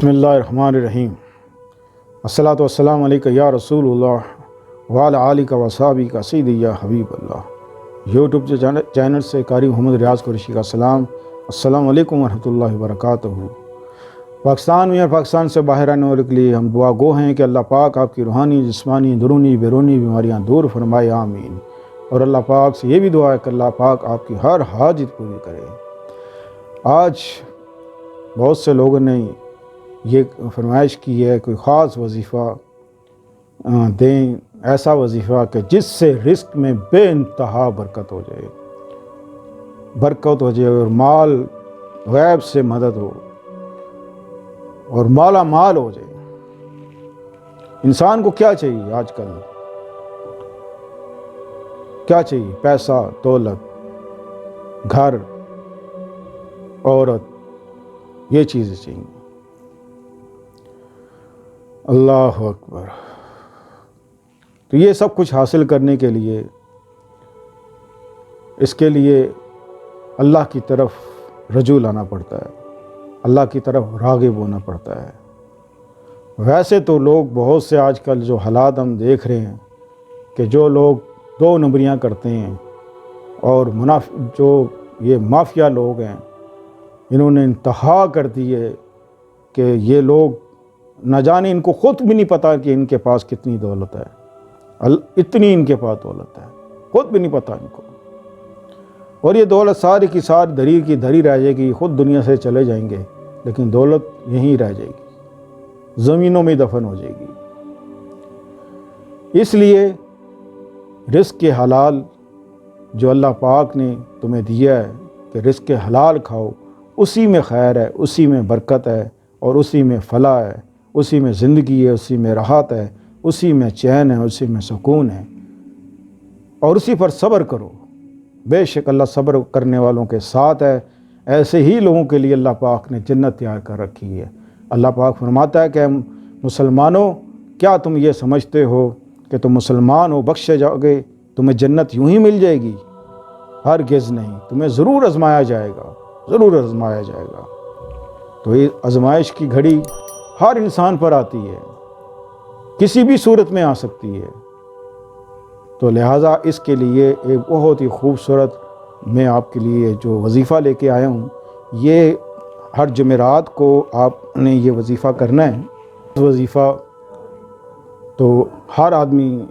بسم اللہ الرحمن الرحیم الصلاۃ والسلام علیکہ یا رسول اللہ وعلی آلک و صحابک سیدی یا حبیب اللہ۔ یوٹیوب چینل سے قاری محمد ریاض قریشی کا سلام۔ السلام علیکم ورحمۃ اللہ وبرکاتہ۔ پاکستان میں اور پاکستان سے باہر آنے والے کے لیے ہم دعا گو ہیں کہ اللہ پاک آپ کی روحانی، جسمانی، درونی، بیرونی بیماریاں دور فرمائے، آمین۔ اور اللہ پاک سے یہ بھی دعا ہے کہ اللہ پاک آپ کی ہر حاجت پوری کرے۔ آج بہت سے لوگوں نے یہ فرمائش کی ہے کوئی خاص وظیفہ دیں، ایسا وظیفہ کہ جس سے رزق میں بے انتہا برکت ہو جائے، اور مال غیب سے مدد ہو اور مالا مال ہو جائے۔ انسان کو کیا چاہیے آج کل؟ کیا چاہیے؟ پیسہ، دولت، گھر، عورت، یہ چیزیں چاہیے۔ اللہ اکبر۔ تو یہ سب کچھ حاصل کرنے کے لیے، اس کے لیے اللہ کی طرف رجوع لانا پڑتا ہے، اللہ کی طرف راغب ہونا پڑتا ہے۔ ویسے تو لوگ بہت سے آج کل جو حالات ہم دیکھ رہے ہیں کہ جو لوگ دو نمبریاں کرتے ہیں اور جو یہ مافیا لوگ ہیں، انہوں نے انتہا کر دی ہے کہ یہ لوگ نہ جانے، ان کو خود بھی نہیں پتہ کہ ان کے پاس کتنی دولت ہے، اتنی ان کے پاس دولت ہے، خود بھی نہیں پتہ ان کو۔ اور یہ دولت ساری کی ساری دھری کی دھری رہ جائے گی، خود دنیا سے چلے جائیں گے، لیکن دولت یہیں رہ جائے گی، زمینوں میں دفن ہو جائے گی۔ اس لیے رزق حلال جو اللہ پاک نے تمہیں دیا ہے کہ رزق حلال کھاؤ، اسی میں خیر ہے، اسی میں برکت ہے، اور اسی میں فلاح ہے، اسی میں زندگی ہے، اسی میں راحت ہے، اسی میں چین ہے، اسی میں سکون ہے، اور اسی پر صبر کرو۔ بے شک اللہ صبر کرنے والوں کے ساتھ ہے۔ ایسے ہی لوگوں کے لیے اللہ پاک نے جنت تیار کر رکھی ہے۔ اللہ پاک فرماتا ہے کہ مسلمانوں، کیا تم یہ سمجھتے ہو کہ تم مسلمان ہو، بخشے جاؤ گے، تمہیں جنت یوں ہی مل جائے گی؟ ہرگز نہیں، تمہیں ضرور آزمایا جائے گا، ضرور آزمایا جائے گا۔ تو یہ آزمائش کی گھڑی ہر انسان پر آتی ہے، کسی بھی صورت میں آ سکتی ہے۔ تو لہٰذا اس کے لیے ایک بہت ہی خوبصورت میں آپ کے لیے جو وظیفہ لے کے آیا ہوں، یہ ہر جمعرات کو آپ نے یہ وظیفہ کرنا ہے۔ وظیفہ تو ہر آدمی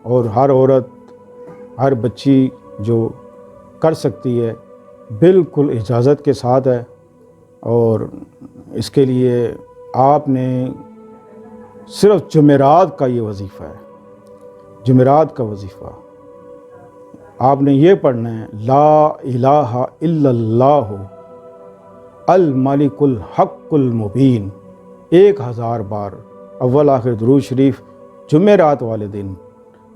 اور ہر عورت، ہر بچی جو کر سکتی ہے، بالکل اجازت کے ساتھ ہے۔ اور اس کے لیے آپ نے صرف جمعرات کا یہ وظیفہ ہے، جمعرات کا وظیفہ آپ نے یہ پڑھنا ہے، لا الہ الا اللہ الملک الحق المبین، 1000 بار اول آخر درود شریف جمعرات والے دن،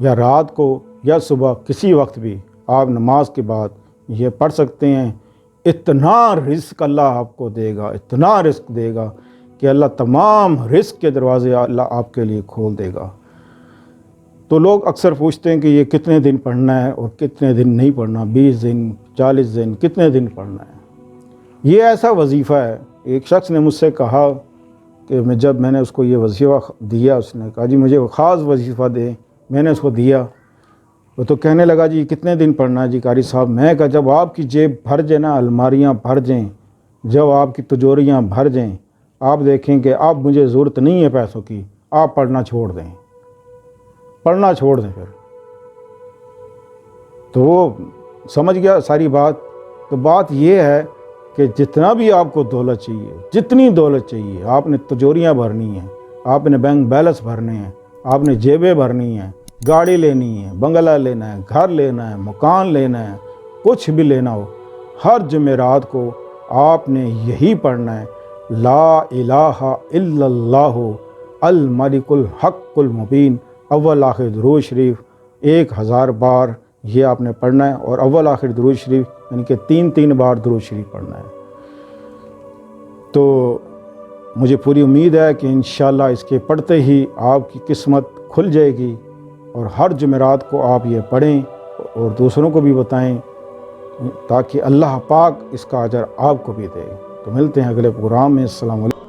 یا رات کو یا صبح کسی وقت بھی آپ نماز کے بعد یہ پڑھ سکتے ہیں۔ اتنا رزق اللہ آپ کو دے گا، اتنا رزق دے گا کہ اللہ تمام رزق کے دروازے اللہ آپ کے لیے کھول دے گا۔ تو لوگ اکثر پوچھتے ہیں کہ یہ کتنے دن پڑھنا ہے اور کتنے دن نہیں پڑھنا، 20 دن، 40 دن، کتنے دن پڑھنا ہے؟ یہ ایسا وظیفہ ہے۔ ایک شخص نے مجھ سے کہا کہ جب میں نے اس کو یہ وظیفہ دیا، اس نے کہا جی مجھے وہ خاص وظیفہ دیں، میں نے اس کو دیا، وہ تو کہنے لگا جی کتنے دن پڑھنا ہے جی قاری صاحب؟ میں کہا جب آپ کی جیب بھر جائے نا، الماریاں بھر جائیں، جب آپ کی تجوریاں بھر جائیں، آپ دیکھیں کہ اب مجھے ضرورت نہیں ہے پیسوں کی، آپ پڑھنا چھوڑ دیں، پڑھنا چھوڑ دیں پھر۔ تو وہ سمجھ گیا ساری بات۔ تو بات یہ ہے کہ جتنا بھی آپ کو دولت چاہیے، جتنی دولت چاہیے، آپ نے تجوریاں بھرنی ہیں، آپ نے بینک بیلنس بھرنے ہیں، آپ نے جیبیں بھرنی ہیں، گاڑی لینی ہے، بنگلہ لینا ہے، گھر لینا ہے، مکان لینا ہے، کچھ بھی لینا ہو، ہر جمعرات کو آپ نے یہی پڑھنا ہے، لا الہ الا اللہ الملک الحق المبین، اول آخر درود شریف 1000 بار یہ آپ نے پڑھنا ہے، اور اول آخر درود شریف یعنی کہ 3 بار درود شریف پڑھنا ہے۔ تو مجھے پوری امید ہے کہ انشاءاللہ اس کے پڑھتے ہی آپ کی قسمت کھل جائے گی، اور ہر جمعرات کو آپ یہ پڑھیں اور دوسروں کو بھی بتائیں، تاکہ اللہ پاک اس کا اجر آپ کو بھی دے۔ تو ملتے ہیں اگلے پروگرام میں۔ السلام علیکم۔